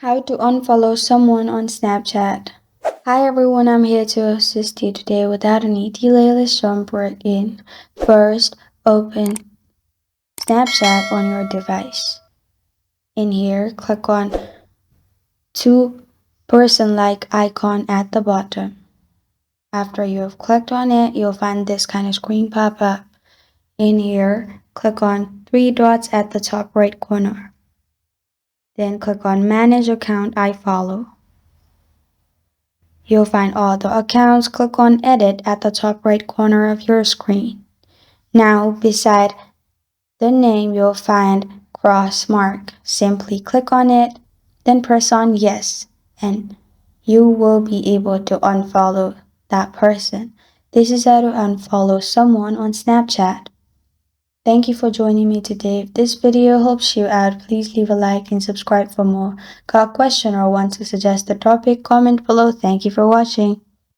How to unfollow someone on Snapchat. Hi everyone, I'm here to assist you today. Without any delay, let's jump right in. First, open Snapchat on your device. In here, click on two person-like icon at the bottom. After you have clicked on it, you'll find this kind of screen pop up. In here, click on three dots at the top right corner. Then click on Manage Account I Follow. You'll find all the accounts. Click on Edit at the top right corner of your screen. Now, beside the name, you'll find cross mark. Simply click on it, then press on Yes, and you will be able to unfollow that person. This is how to unfollow someone on Snapchat. Thank you for joining me today. If this video helps you out, please leave a like and subscribe for more. Got a question or want to suggest a topic? Comment below. Thank you for watching.